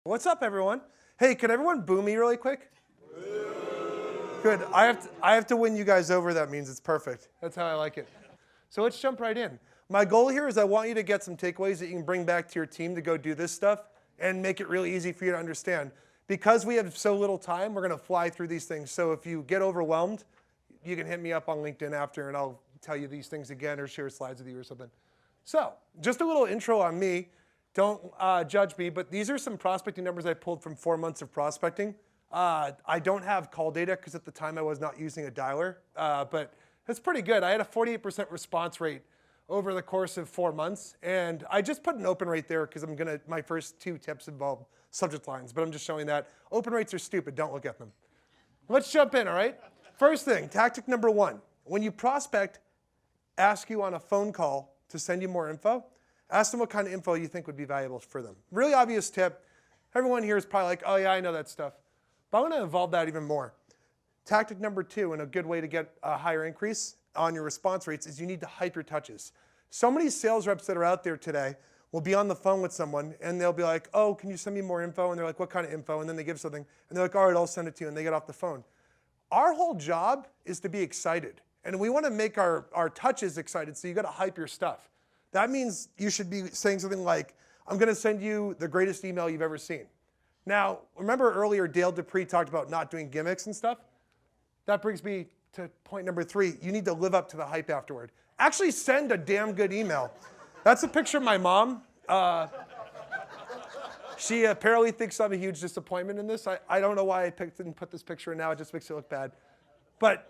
What's up, everyone? Hey, can everyone boo me really quick? Good. I have to win you guys over. That means it's perfect. That's how I like it. So let's jump right in. My goal here is I want you to get some takeaways that you can bring back to your team to go do this stuff and make it really easy for you to understand. Because we have so little time, we're going to fly through these things. So if you get overwhelmed, you can hit me up on LinkedIn after, and I'll tell you these things again or share slides with you or something. So just a little intro on me. Don't judge me, but these are some prospecting numbers I pulled from 4 months of prospecting. I don't have call data because at the time I was not using a dialer, but it's pretty good. I had a 48% response rate over the course of 4 months, and I just put an open rate there because my first 2 tips involve subject lines, but I'm just showing that. Open rates are stupid, don't look at them. Let's jump in, all right? First thing, tactic number 1. When you prospect, ask you on a phone call to send you more info. Ask them what kind of info you think would be valuable for them. Really obvious tip. Everyone here is probably like, oh yeah, I know that stuff. But I'm going to evolve that even more. Tactic number 2, and a good way to get a higher increase on your response rates, is you need to hype your touches. So many sales reps that are out there today will be on the phone with someone, and they'll be like, oh, can you send me more info? And they're like, what kind of info? And then they give something, and they're like, all right, I'll send it to you, and they get off the phone. Our whole job is to be excited, and we want to make our touches excited, so you got to hype your stuff. That means you should be saying something like, I'm going to send you the greatest email you've ever seen. Now, remember earlier Dale Dupree talked about not doing gimmicks and stuff? That brings me to point number 3. You need to live up to the hype afterward. Actually send a damn good email. That's a picture of my mom. She apparently thinks I'm a huge disappointment in this. I don't know why I didn't put this picture in now. It just makes it look bad. But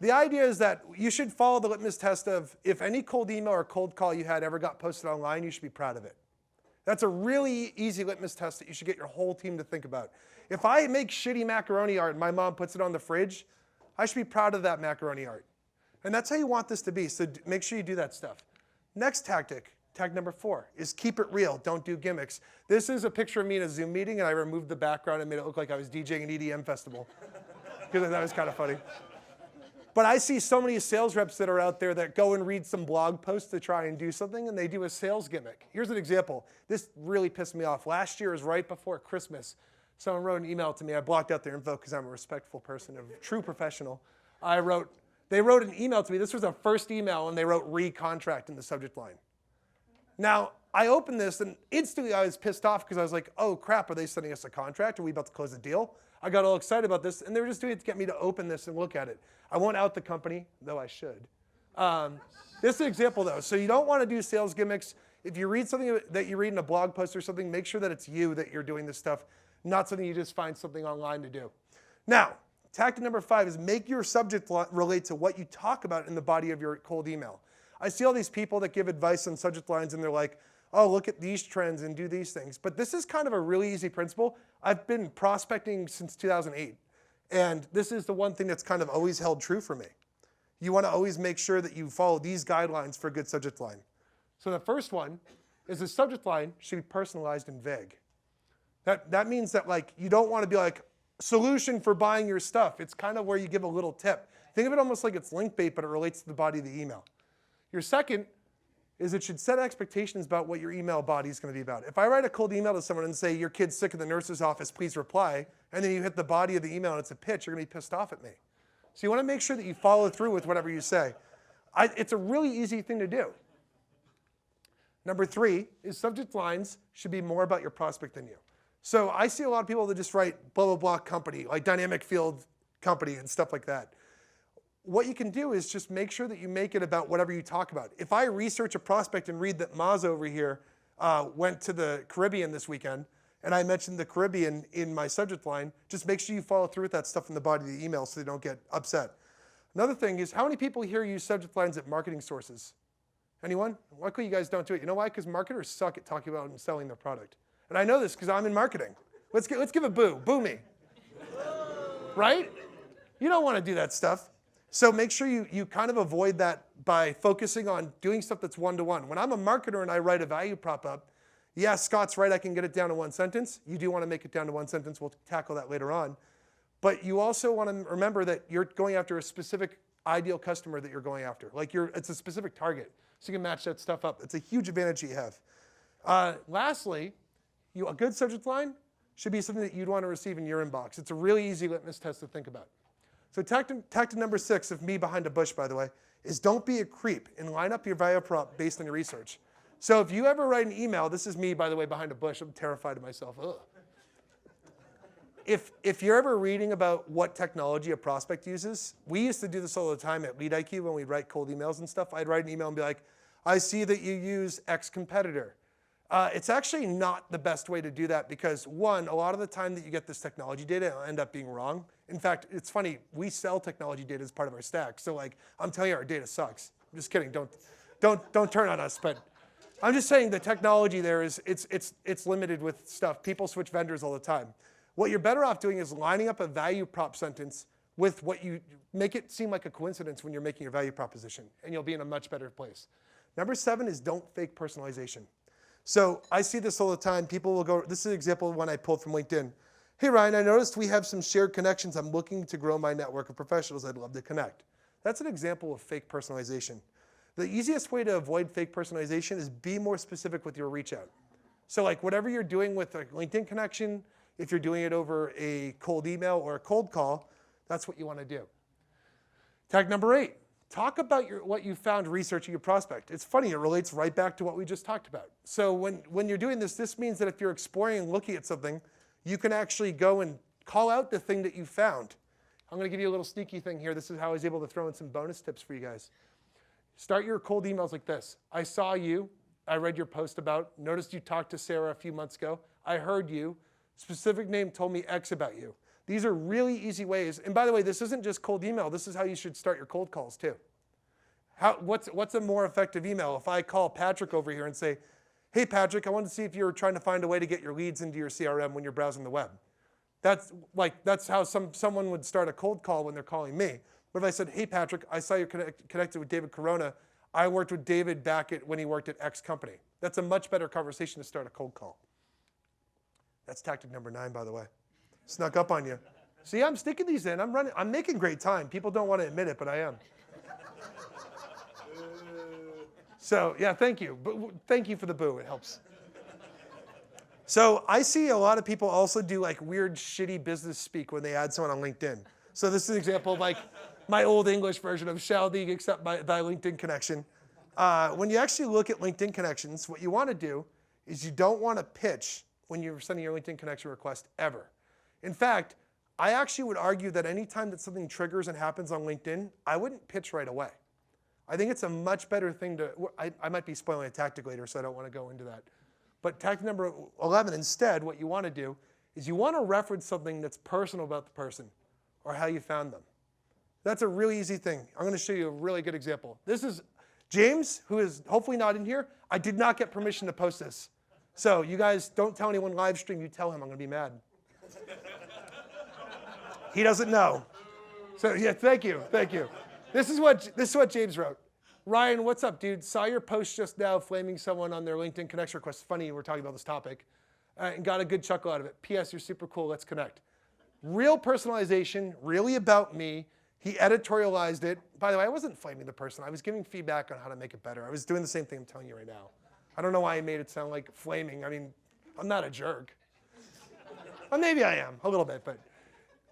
the idea is that you should follow the litmus test of if any cold email or cold call you had ever got posted online, you should be proud of it. That's a really easy litmus test that you should get your whole team to think about. If I make shitty macaroni art and my mom puts it on the fridge, I should be proud of that macaroni art. And that's how you want this to be, so make sure you do that stuff. Next tactic, number 4, is keep it real, don't do gimmicks. This is a picture of me in a Zoom meeting, and I removed the background and made it look like I was DJing an EDM festival, because that was kind of funny. But I see so many sales reps that are out there that go and read some blog posts to try and do something, and they do a sales gimmick. Here's an example. This really pissed me off. Last year, it was right before Christmas. Someone wrote an email to me. I blocked out their info because I'm a respectful person, a true professional. They wrote an email to me. This was their first email, and they wrote re-contract in the subject line. Now, I opened this, and instantly I was pissed off because I was like, oh, crap, are they sending us a contract? Are we about to close a deal? I got all excited about this, and they were just doing it to get me to open this and look at it. I won't out the company, though I should. This is an example, though. So you don't want to do sales gimmicks. If you read something that you read in a blog post or something, make sure that it's you that you're doing this stuff, not something you just find something online to do. Now, tactic number 5 is make your subject relate to what you talk about in the body of your cold email. I see all these people that give advice on subject lines, and they're like, oh, look at these trends and do these things. But this is kind of a really easy principle. I've been prospecting since 2008. And this is the one thing that's kind of always held true for me. You want to always make sure that you follow these guidelines for a good subject line. So the first one is the subject line should be personalized and vague. That means that you don't want to be like, solution for buying your stuff. It's kind of where you give a little tip. Think of it almost like it's link bait, but it relates to the body of the email. Your second is it should set expectations about what your email body is going to be about. If I write a cold email to someone and say, your kid's sick in the nurse's office, please reply, and then you hit the body of the email and it's a pitch, you're going to be pissed off at me. So you want to make sure that you follow through with whatever you say. It's a really easy thing to do. Number 3 is subject lines should be more about your prospect than you. So I see a lot of people that just write blah, blah, blah company, like dynamic field company and stuff like that. What you can do is just make sure that you make it about whatever you talk about. If I research a prospect and read that Maz over here went to the Caribbean this weekend, and I mentioned the Caribbean in my subject line, just make sure you follow through with that stuff in the body of the email so they don't get upset. Another thing is, how many people here use subject lines at marketing sources? Anyone? Luckily, you guys don't do it. You know why? Because marketers suck at talking about and selling their product. And I know this because I'm in marketing. Let's give a boo. Boo me. Right? You don't want to do that stuff. So make sure you kind of avoid that by focusing on doing stuff that's one-to-one. When I'm a marketer and I write a value prop up, yeah, Scott's right, I can get it down to 1 sentence. You do want to make it down to 1 sentence. We'll tackle that later on. But you also want to remember that you're going after a specific ideal customer that you're going after. It's a specific target. So you can match that stuff up. It's a huge advantage you have. Lastly, a good subject line should be something that you'd want to receive in your inbox. It's a really easy litmus test to think about. So tactic number 6 of me behind a bush, by the way, is don't be a creep and line up your value prop based on your research. So if you ever write an email, this is me, by the way, behind a bush. I'm terrified of myself. Ugh. If you're ever reading about what technology a prospect uses, we used to do this all the time at LeadIQ when we'd write cold emails and stuff. I'd write an email and be like, I see that you use X competitor. It's actually not the best way to do that because, one, a lot of the time that you get this technology data, it'll end up being wrong. In fact, it's funny, we sell technology data as part of our stack. So like, I'm telling you, our data sucks. I'm just kidding, don't turn on us. But I'm just saying the technology there is, it's limited with stuff. People switch vendors all the time. What you're better off doing is lining up a value prop sentence with what you make it seem like a coincidence when you're making your value proposition, and you'll be in a much better place. Number 7 is don't fake personalization. So I see this all the time. People will go, this is an example of one I pulled from LinkedIn. Hey, Ryan, I noticed we have some shared connections. I'm looking to grow my network of professionals. I'd love to connect. That's an example of fake personalization. The easiest way to avoid fake personalization is be more specific with your reach out. So like whatever you're doing with a LinkedIn connection, if you're doing it over a cold email or a cold call, that's what you want to do. Tactic number 8, talk about what you found researching your prospect. It's funny, it relates right back to what we just talked about. So when you're doing this, this means that if you're exploring and looking at something, you can actually go and call out the thing that you found. I'm going to give you a little sneaky thing here. This is how I was able to throw in some bonus tips for you guys. Start your cold emails like this. I saw you. I read your post about, noticed you talked to Sarah a few months ago. I heard you. Specific name told me X about you. These are really easy ways. And by the way, this isn't just cold email. This is how you should start your cold calls too. What's a more effective email? If I call Patrick over here and say, hey, Patrick, I wanted to see if you're trying to find a way to get your leads into your CRM when you're browsing the web. That's how someone would start a cold call when they're calling me. But if I said, hey, Patrick, I saw you're connected with David Corona. I worked with David back when he worked at X company. That's a much better conversation to start a cold call. That's tactic number 9, by the way. Snuck up on you. See, I'm sticking these in. I'm making great time. People don't want to admit it, but I am. So, yeah, thank you. But thank you for the boo. It helps. So I see a lot of people also do like weird, shitty business speak when they add someone on LinkedIn. So this is an example of like my old English version of shall thee accept thy LinkedIn connection. When you actually look at LinkedIn connections, what you want to do is you don't want to pitch when you're sending your LinkedIn connection request ever. In fact, I actually would argue that anytime that something triggers and happens on LinkedIn, I wouldn't pitch right away. I think it's a much better thing to, I might be spoiling a tactic later, so I don't want to go into that. But tactic number 11, instead, what you want to do is you want to reference something that's personal about the person or how you found them. That's a really easy thing. I'm going to show you a really good example. This is James, who is hopefully not in here. I did not get permission to post this. So you guys don't tell anyone live stream. You tell him I'm going to be mad. He doesn't know. So yeah, thank you. This is what James wrote. Ryan, what's up, dude? Saw your post just now flaming someone on their LinkedIn connection request. Funny we're talking about this topic. And got a good chuckle out of it. P.S. You're super cool. Let's connect. Real personalization, really about me. He editorialized it. By the way, I wasn't flaming the person. I was giving feedback on how to make it better. I was doing the same thing I'm telling you right now. I don't know why I made it sound like flaming. I mean, I'm not a jerk. Well, maybe I am, a little bit, but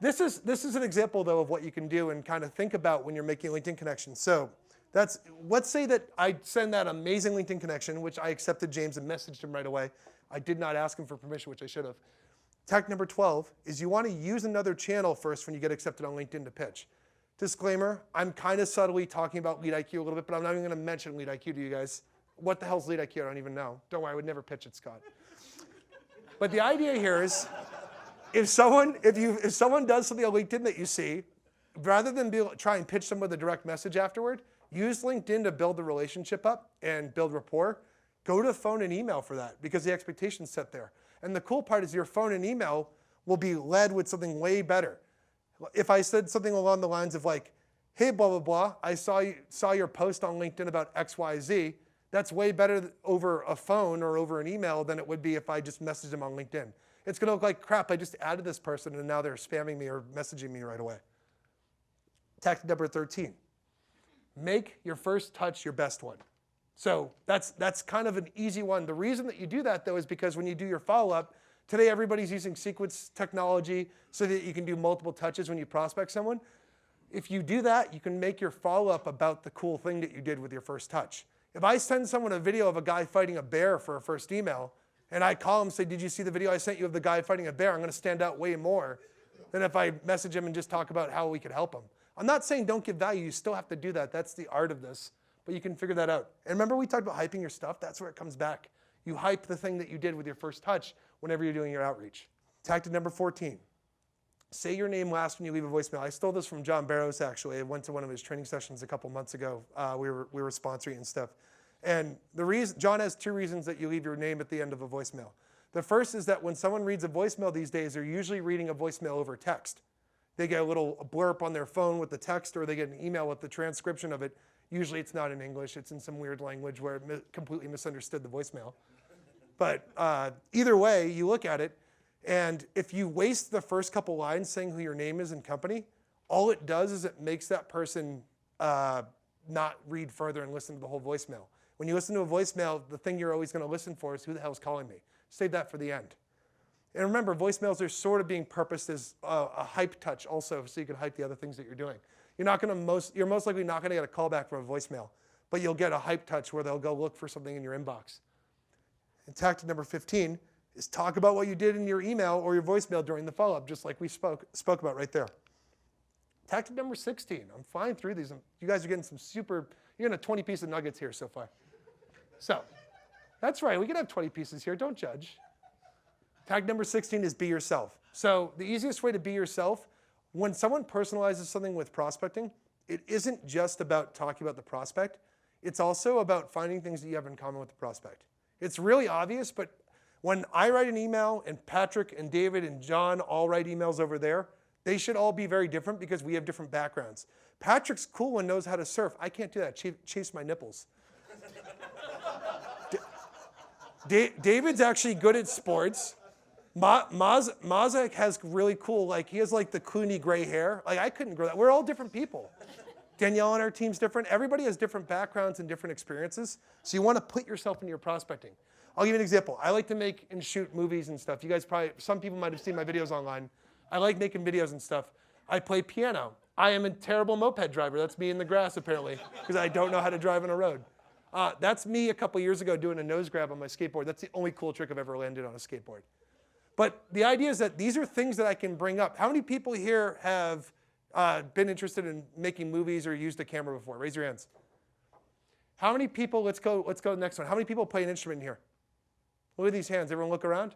this is an example, though, of what you can do and kind of think about when you're making LinkedIn connections. So let's say that I send that amazing LinkedIn connection, which I accepted James and messaged him right away. I did not ask him for permission, which I should have. Tactic number 12 is you want to use another channel first when you get accepted on LinkedIn to pitch. Disclaimer, I'm kind of subtly talking about LeadIQ a little bit, but I'm not even going to mention LeadIQ to you guys. What the hell's LeadIQ? I don't even know. Don't worry, I would never pitch it, Scott. But the idea here is, if someone does something on LinkedIn that you see, rather than try and pitch them with a direct message afterward, use LinkedIn to build the relationship up and build rapport. Go to phone and email for that because the expectation's set there. And the cool part is your phone and email will be led with something way better. If I said something along the lines of like, hey, blah, blah, blah, I saw your post on LinkedIn about X, Y, Z, that's way better over a phone or over an email than it would be if I just messaged them on LinkedIn. It's going to look like, crap, I just added this person and now they're spamming me or messaging me right away. Tactic number 13, make your first touch your best one. So that's kind of an easy one. The reason that you do that, though, is because when you do your follow-up, Today, everybody's using sequence technology so that you can do multiple touches when you prospect someone. If you do that, you can make your follow-up about the cool thing that you did with your first touch. If I send someone a video of a guy fighting a bear for a first email, and I call him and say, did you see the video I sent you of the guy fighting a bear? I'm going to stand out way more than if I message him and just talk about how we could help him. I'm not saying don't give value. You still have to do that. That's the art of this. But you can figure that out. And remember we talked about hyping your stuff? That's where it comes back. You hype the thing that you did with your first touch whenever you're doing your outreach. Tactic number 14. Say your name last when you leave a voicemail. I stole this from John Barrows, actually. I went to one of his training sessions a couple months ago. We were sponsoring and stuff. And John has 2 reasons that you leave your name at the end of a voicemail. The first is that when someone reads a voicemail these days, they're usually reading a voicemail over text. They get a little blurb on their phone with the text, or they get an email with the transcription of it. Usually it's not in English. It's in some weird language where it completely misunderstood the voicemail. But either way, you look at it, and if you waste the first couple lines saying who your name is and company, all it does is it makes that person not read further and listen to the whole voicemail. When you listen to a voicemail, the thing you're always going to listen for is who the hell's calling me. Save that for the end. And remember, voicemails are sort of being purposed as a hype touch also, so you can hype the other things that you're doing. You're most likely not going to get a call back from a voicemail, but you'll get a hype touch where they'll go look for something in your inbox. And tactic number 15 is talk about what you did in your email or your voicemail during the follow-up, just like we spoke about right there. Tactic number 16. I'm flying through these. You guys are getting you're getting a 20 piece of nuggets here so far. So, that's right. We can have 20 pieces here. Don't judge. Tactic number 16 is be yourself. So the easiest way to be yourself, when someone personalizes something with prospecting, it isn't just about talking about the prospect. It's also about finding things that you have in common with the prospect. It's really obvious, but when I write an email and Patrick and David and John all write emails over there, they should all be very different because we have different backgrounds. Patrick's cool and knows how to surf. I can't do that. Chase my nipples. David's actually good at sports. Mazak has really cool, he has the Clooney gray hair. I couldn't grow that. We're all different people. Danielle on our team's different. Everybody has different backgrounds and different experiences. So you want to put yourself into your prospecting. I'll give you an example. I like to make and shoot movies and stuff. You guys some people might have seen my videos online. I like making videos and stuff. I play piano. I am a terrible moped driver. That's me in the grass, apparently, because I don't know how to drive on a road. That's me a couple years ago doing a nose grab on my skateboard. That's the only cool trick I've ever landed on a skateboard. But the idea is that these are things that I can bring up. How many people here have been interested in making movies or used a camera before? Raise your hands. How many people, let's go to the next one. How many people play an instrument in here? Look at these hands. Everyone look around.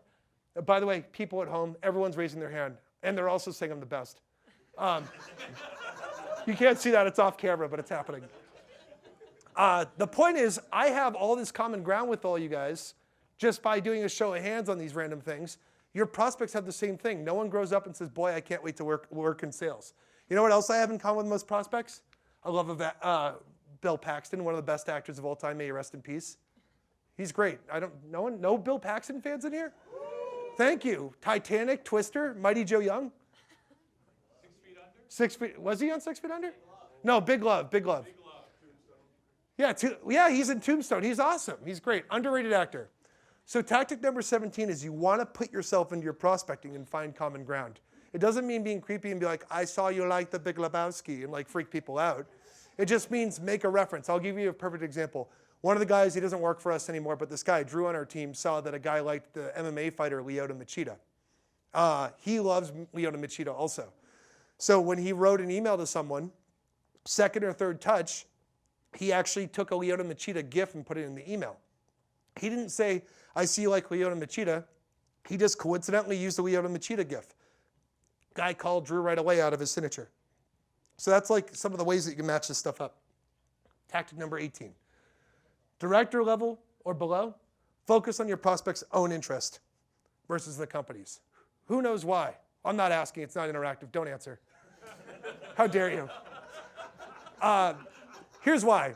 By the way, people at home, everyone's raising their hand. And they're also saying I'm the best. You can't see that. It's off camera, but it's happening. The point is, I have all this common ground with all you guys just by doing a show of hands on these random things. Your prospects have the same thing. No one grows up and says, boy, I can't wait to work in sales. You know what else I have in common with most prospects? I love Bill Paxton, one of the best actors of all time. May he rest in peace. He's great. No Bill Paxton fans in here? Thank you. Titanic, Twister, Mighty Joe Young. 6 Feet Under? Was he on 6 Feet Under? No, Big Love. Yeah, he's in Tombstone. He's awesome. He's great. Underrated actor. So tactic number 17 is you want to put yourself into your prospecting and find common ground. It doesn't mean being creepy and be like, I saw you like the Big Lebowski and freak people out. It just means make a reference. I'll give you a perfect example. One of the guys, he doesn't work for us anymore, but this guy, Drew on our team, saw that a guy liked the MMA fighter, Lyoto Machida. He loves Lyoto Machida also. So when he wrote an email to someone, second or third touch, he actually took a Lyoto Machida GIF and put it in the email. He didn't say, I see you like Lyoto Machida. He just coincidentally used the Lyoto Machida GIF. Guy called Drew right away out of his signature. So that's some of the ways that you can match this stuff up. Tactic number 18. Director level or below, focus on your prospect's own interest versus the company's. Who knows why? I'm not asking. It's not interactive. Don't answer. How dare you? Here's why.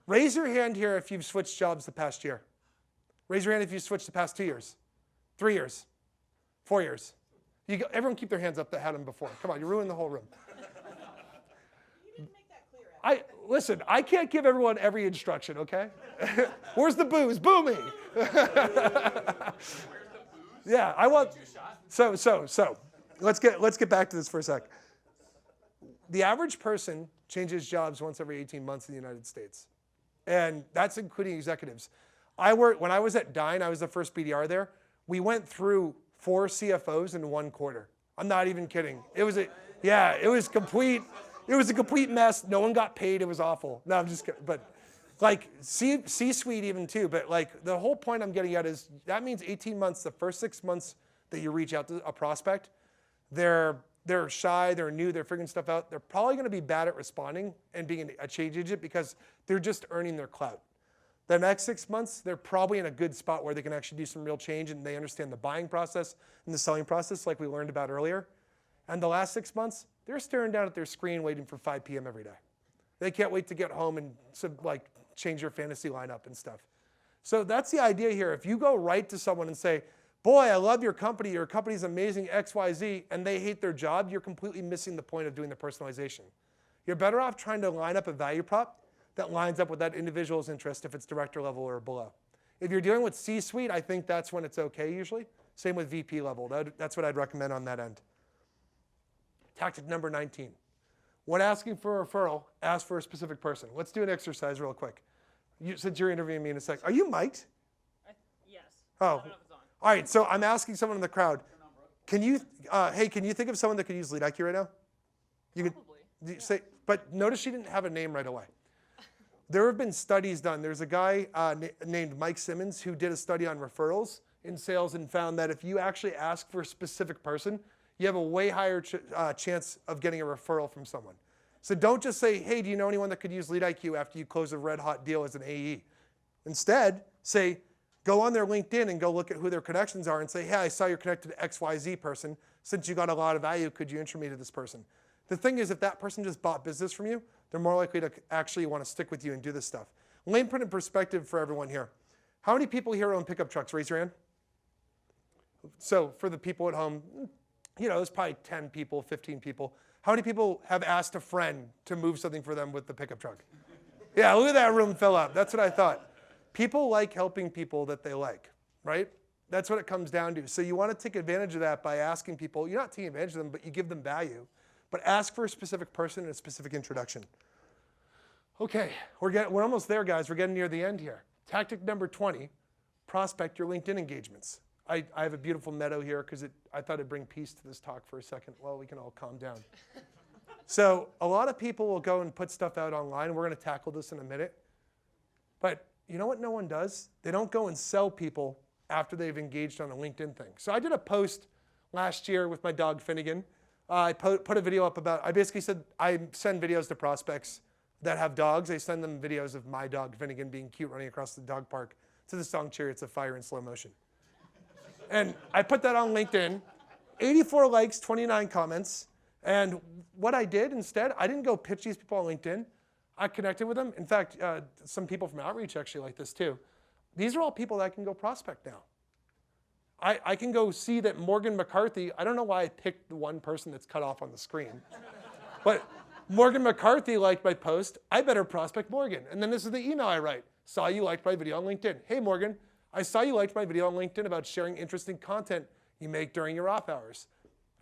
Raise your hand here if you've switched jobs the past year. Raise your hand if you've switched the past 2 years, 3 years, 4 years. Everyone keep their hands up that had them before. Come on, you're ruining the whole room. You need to make that clear. Listen, I can't give everyone every instruction, okay? Where's the booze? Boo me. Where's the booze? Yeah, I want. So, let's get back to this for a sec. The average person changes jobs once every 18 months in the United States, and that's including executives. When I was at Dine, I was the first BDR there. We went through 4 CFOs in 1 quarter. I'm not even kidding. It was a complete mess. No one got paid. It was awful. No, I'm just kidding. But like C-suite even too. But like the whole point I'm getting at is that means 18 months, the first 6 months that you reach out to a prospect, they're shy, they're new, they're figuring stuff out. They're probably going to be bad at responding and being a change agent because they're just earning their clout. The next 6 months, they're probably in a good spot where they can actually do some real change and they understand the buying process and the selling process like we learned about earlier. And the last 6 months, they're staring down at their screen waiting for 5 p.m. every day. They can't wait to get home and change their fantasy lineup and stuff. So that's the idea here. If you go right to someone and say, boy, I love your company's amazing X, Y, Z, and they hate their job, you're completely missing the point of doing the personalization. You're better off trying to line up a value prop that lines up with that individual's interest if it's director level or below. If you're dealing with C-suite, I think that's when it's okay usually. Same with VP level. That's what I'd recommend on that end. Tactic number 19. When asking for a referral, ask for a specific person. Let's do an exercise real quick. Since you're interviewing me in a sec. Are you mic'd? Yes. Oh. I don't know if it's on. All right, so I'm asking someone in the crowd. Can you think of someone that could use Lead IQ right now? You Probably. Say, but notice she didn't have a name right away. There have been studies done. There's a guy named Mike Simmons who did a study on referrals in sales and found that if you actually ask for a specific person, you have a way higher chance of getting a referral from someone. So don't just say, hey, do you know anyone that could use Lead IQ after you close a red hot deal as an AE? Instead, say, go on their LinkedIn and go look at who their connections are and say, hey, I saw you're connected to XYZ person. Since you got a lot of value, could you intro me to this person? The thing is, if that person just bought business from you, they're more likely to actually want to stick with you and do this stuff. Let me put in perspective for everyone here. How many people here own pickup trucks? Raise your hand. So for the people at home, there's probably 10 people, 15 people. How many people have asked a friend to move something for them with the pickup truck? Yeah, look at that room fill up. That's what I thought. People like helping people that they like, right? That's what it comes down to. So you want to take advantage of that by asking people. You're not taking advantage of them, but you give them value. But ask for a specific person and a specific introduction. Okay, we're almost there, guys. We're getting near the end here. Tactic number 20, prospect your LinkedIn engagements. I have a beautiful meadow here because I thought it'd bring peace to this talk for a second. Well, we can all calm down. So a lot of people will go and put stuff out online. We're going to tackle this in a minute. But you know what no one does? They don't go and sell people after they've engaged on a LinkedIn thing. So I did a post last year with my dog Finnegan. I put a video up I basically said I send videos to prospects that have dogs. I send them videos of my dog Finnegan being cute running across the dog park to the song Chariots of Fire in slow motion. And I put that on LinkedIn, 84 likes, 29 comments. And what I did instead, I didn't go pitch these people on LinkedIn. I connected with them. In fact, some people from Outreach actually like this too. These are all people that I can go prospect now. I can go see that Morgan McCarthy, I don't know why I picked the one person that's cut off on the screen, but Morgan McCarthy liked my post. I better prospect Morgan. And then this is the email I write. Saw you liked my video on LinkedIn. Hey, Morgan, I saw you liked my video on LinkedIn about sharing interesting content you make during your off hours.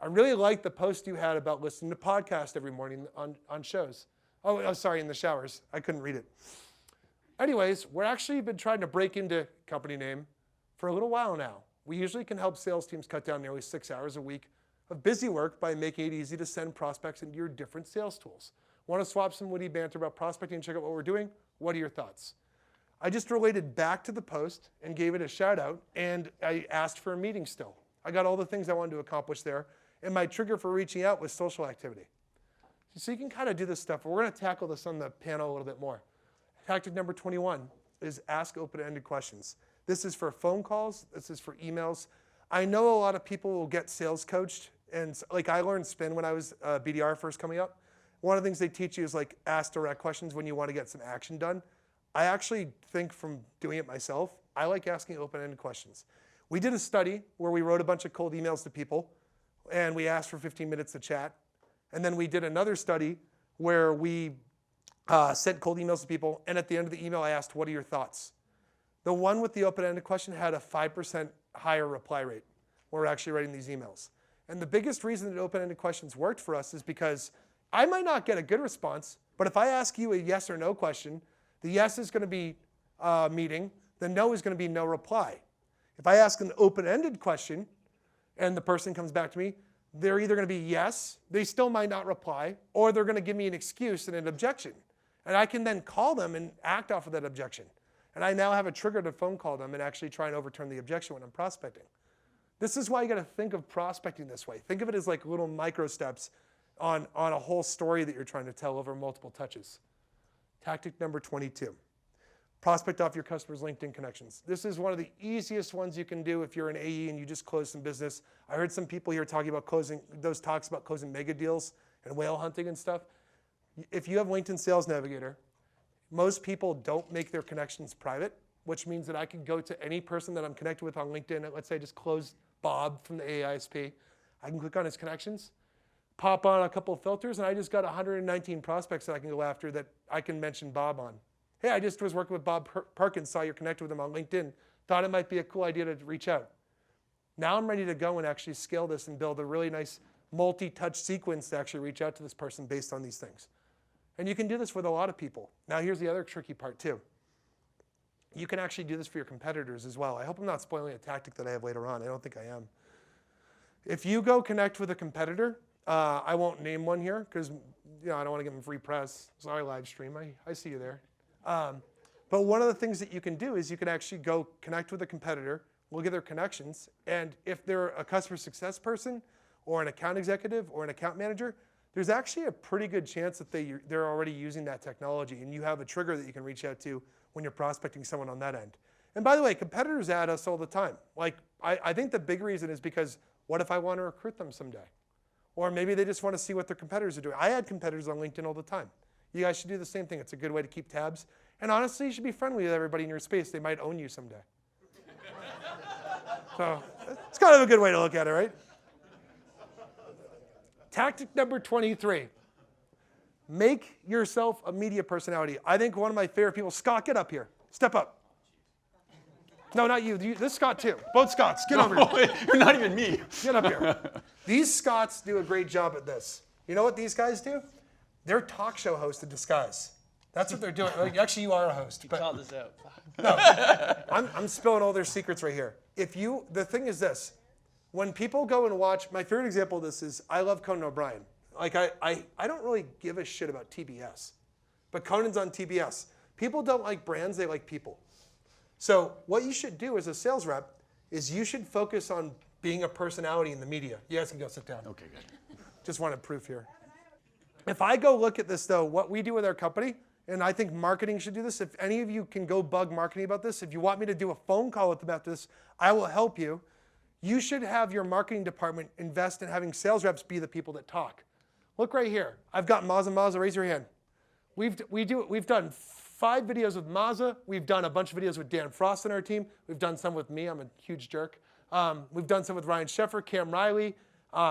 I really liked the post you had about listening to podcasts every morning on shows. Oh, sorry, in the showers. I couldn't read it. Anyways, we're actually been trying to break into company name for a little while now. We usually can help sales teams cut down nearly 6 hours a week of busy work by making it easy to send prospects into your different sales tools. Want to swap some witty banter about prospecting and check out what we're doing? What are your thoughts? I just related back to the post and gave it a shout out, and I asked for a meeting still. I got all the things I wanted to accomplish there, and my trigger for reaching out was social activity. So you can kind of do this stuff. We're going to tackle this on the panel a little bit more. Tactic number 21 is ask open-ended questions. This is for phone calls. This is for emails. I know a lot of people will get sales coached, and like I learned spin when I was BDR first coming up. One of the things they teach you is like ask direct questions when you want to get some action done. I actually think from doing it myself, I like asking open-ended questions. We did a study where we wrote a bunch of cold emails to people, and we asked for 15 minutes to chat. And then we did another study where we sent cold emails to people, and at the end of the email, I asked, what are your thoughts? The one with the open-ended question had a 5% higher reply rate. when we're actually writing these emails. And the biggest reason that open-ended questions worked for us is because I might not get a good response, but if I ask you a yes or no question, the yes is going to be meeting, the no is going to be no reply. If I ask an open-ended question and the person comes back to me, they're either going to be yes, they still might not reply, or they're going to give me an excuse and an objection. And I can then call them and act off of that objection. And I now have a trigger to phone call them and actually try and overturn the objection when I'm prospecting. This is why you got to think of prospecting this way. Think of it as like little micro steps on a whole story that you're trying to tell over multiple touches. Tactic number 22. Prospect off your customers' LinkedIn connections. This is one of the easiest ones you can do if you're an AE and you just close some business. I heard some people here talking about closing, those talks about closing mega deals and whale hunting and stuff. If you have LinkedIn Sales Navigator, most people don't make their connections private, which means that I can go to any person that I'm connected with on LinkedIn. Let's say I just closed Bob from the AISP. I can click on his connections, pop on a couple of filters, and I just got 119 prospects that I can go after that I can mention Bob on. Hey, I just was working with Bob Perkins, saw you're connected with him on LinkedIn, thought it might be a cool idea to reach out. Now I'm ready to go and actually scale this and build a really nice multi-touch sequence to actually reach out to this person based on these things. And you can do this with a lot of people. Now here's the other tricky part too. You can actually do this for your competitors as well. I hope I'm not spoiling a tactic that I have later on. I don't think I am. If you go connect with a competitor, I won't name one here because I don't want to give them free press. Sorry, live stream. I see you there. But one of the things that you can do is you can actually go connect with a competitor, look at their connections, and if they're a customer success person or an account executive or an account manager, there's actually a pretty good chance that they're already using that technology, and you have a trigger that you can reach out to when you're prospecting someone on that end. And by the way, competitors add us all the time. Like, I think the big reason is because what if I want to recruit them someday? Or maybe they just want to see what their competitors are doing. I add competitors on LinkedIn all the time. You guys should do the same thing. It's a good way to keep tabs. And honestly, you should be friendly with everybody in your space. They might own you someday. So it's kind of a good way to look at it, right? Tactic number 23. Make yourself a media personality. I think one of my favorite people, Scott, get up here. Step up. No, not you. This Scott too. Both Scotts. Get over here. You're not even me. Get up here. These Scots do a great job at this. You know what these guys do? They're talk show hosts in disguise. That's what they're doing. Like, actually, you are a host. You But called this out. no, I'm spilling all their secrets right here. The thing is this. When people go and watch, my favorite example of this is I love Conan O'Brien. Like I don't really give a shit about TBS, but Conan's on TBS. People don't like brands, they like people. So what you should do as a sales rep is you should focus on being a personality in the media. You guys can go sit down. Okay, good. Just wanted proof here. If I go look at this though, what we do with our company, and I think marketing should do this, if any of you can go bug marketing about this, if you want me to do a phone call with them about this, I will help you. You should have your marketing department invest in having sales reps be the people that talk. Look right here. I've got Maza. Raise your hand. We've done 5 videos with Maza. We've done a bunch of videos with Dan Frost on our team. We've done some with me. I'm a huge jerk. We've done some with Ryan Sheffer, Cam Riley,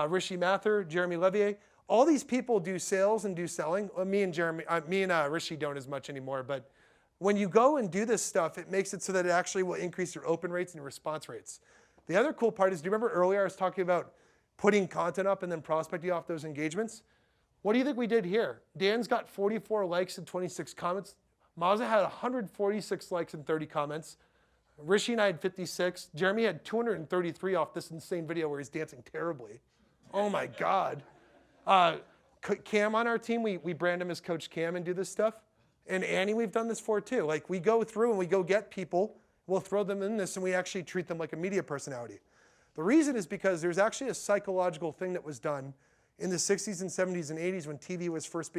Rishi Mather, Jeremy Levier. All these people do sales and do selling. Me and Rishi don't as much anymore. But when you go and do this stuff, it makes it so that it actually will increase your open rates and your response rates. The other cool part is, do you remember earlier I was talking about putting content up and then prospecting off those engagements? What do you think we did here? Dan's got 44 likes and 26 comments. Maza had 146 likes and 30 comments. Rishi and I had 56. Jeremy had 233 off this insane video where he's dancing terribly. Oh my God. Cam on our team, we brand him as Coach Cam and do this stuff. And Annie, we've done this for too. Like we go through and we go get people, we'll throw them in this and we actually treat them like a media personality. The reason is because there's actually a psychological thing that was done in the 60s and 70s and 80s when TV was first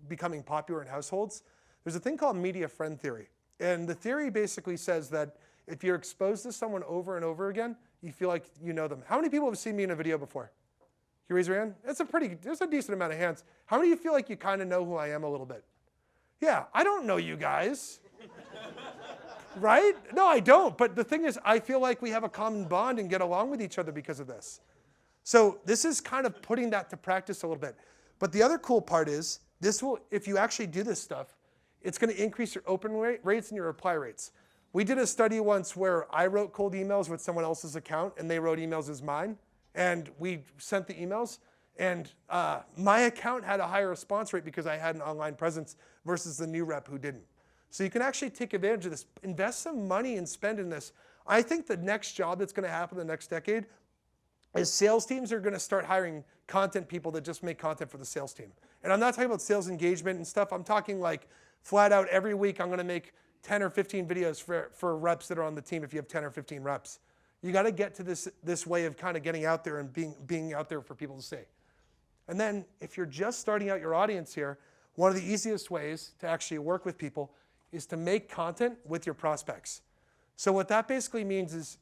becoming popular in households. There's a thing called media friend theory. And the theory basically says that if you're exposed to someone over and over again, you feel like you know them. How many people have seen me in a video before? Can you raise your hand? There's a decent amount of hands. How many of you feel like you kind of know who I am a little bit? Yeah, I don't know you guys. Right? No, I don't. But the thing is, I feel like we have a common bond and get along with each other because of this. So this is kind of putting that to practice a little bit. But the other cool part is, if you actually do this stuff, it's going to increase your open rates and your reply rates. We did a study once where I wrote cold emails with someone else's account, and they wrote emails as mine, and we sent the emails. And my account had a higher response rate because I had an online presence versus the new rep who didn't. So you can actually take advantage of this. Invest some money and spend in this. I think the next job that's going to happen in the next decade is sales teams are going to start hiring content people that just make content for the sales team. And I'm not talking about sales engagement and stuff. I'm talking like flat out every week I'm going to make 10 or 15 videos for reps that are on the team if you have 10 or 15 reps. You got to get to this way of kind of getting out there and being out there for people to see. And then if you're just starting out your audience here, one of the easiest ways to actually work with people is to make content with your prospects. So what that basically means is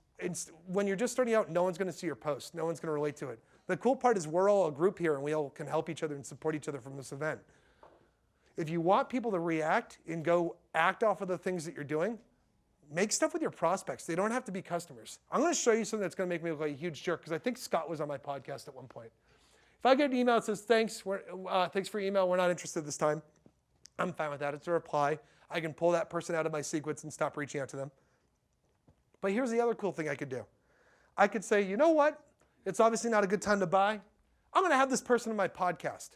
when you're just starting out, no one's going to see your post. No one's going to relate to it. The cool part is we're all a group here and we all can help each other and support each other from this event. If you want people to react and go act off of the things that you're doing, make stuff with your prospects. They don't have to be customers. I'm going to show you something that's going to make me look like a huge jerk because I think Scott was on my podcast at one point. If I get an email that says, thanks for your email, we're not interested this time, I'm fine with that. It's a reply. I can pull that person out of my sequence and stop reaching out to them. But here's the other cool thing I could do. I could say, you know what? It's obviously not a good time to buy. I'm going to have this person on my podcast.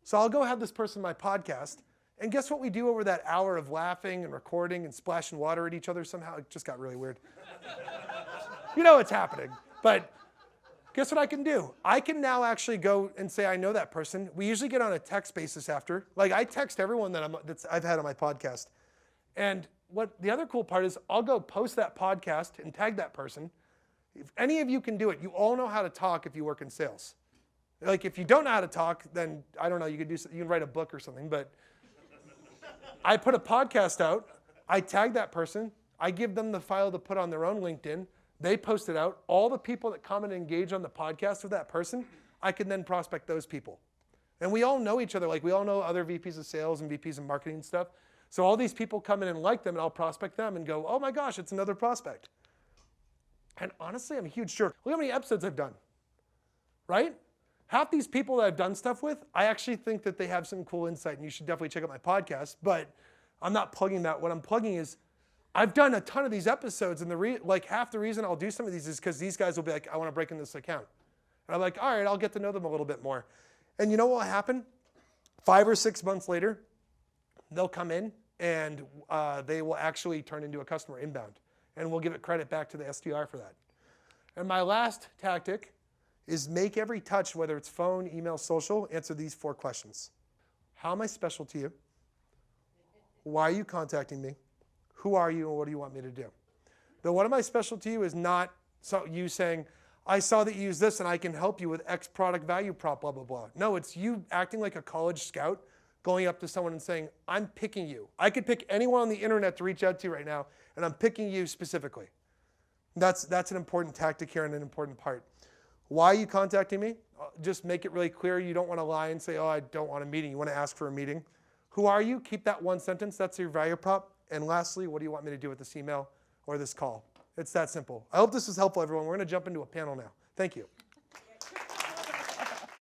So I'll go have this person on my podcast. And guess what we do over that hour of laughing and recording and splashing water at each other somehow? It just got really weird. You know what's happening. But guess what I can do? I can now actually go and say I know that person. We usually get on a text basis after. Like I text everyone that I've had on my podcast. And what the other cool part is I'll go post that podcast and tag that person. If any of you can do it, you all know how to talk if you work in sales. Like if you don't know how to talk, then I don't know, you can write a book or something, but I put a podcast out, I tag that person, I give them the file to put on their own LinkedIn, they post it out. All the people that come and engage on the podcast with that person, I can then prospect those people. And we all know each other, like we all know other VPs of sales and VPs of marketing and stuff. So all these people come in and like them and I'll prospect them and go, oh my gosh, it's another prospect. And honestly, I'm a huge jerk. Look how many episodes I've done, right? Half these people that I've done stuff with, I actually think that they have some cool insight and you should definitely check out my podcast, but I'm not plugging that. What I'm plugging is I've done a ton of these episodes and half the reason I'll do some of these is because these guys will be like, I want to break in this account. And I'm like, all right, I'll get to know them a little bit more. And you know what will happen? 5 or 6 months later, they'll come in and they will actually turn into a customer inbound. And we'll give it credit back to the SDR for that. And my last tactic is make every touch, whether it's phone, email, social, answer these 4 questions. How am I special to you? Why are you contacting me? Who are you and what do you want me to do? The what am I special to you is not you saying, I saw that you use this and I can help you with X product value prop, blah, blah, blah. No, it's you acting like a college scout, going up to someone and saying, I'm picking you. I could pick anyone on the internet to reach out to right now, and I'm picking you specifically. That's an important tactic here and an important part. Why are you contacting me? Just make it really clear. You don't want to lie and say, oh, I don't want a meeting. You want to ask for a meeting. Who are you? Keep that one sentence. That's your value prop. And lastly, what do you want me to do with this email or this call? It's that simple. I hope this was helpful, everyone. We're going to jump into a panel now. Thank you.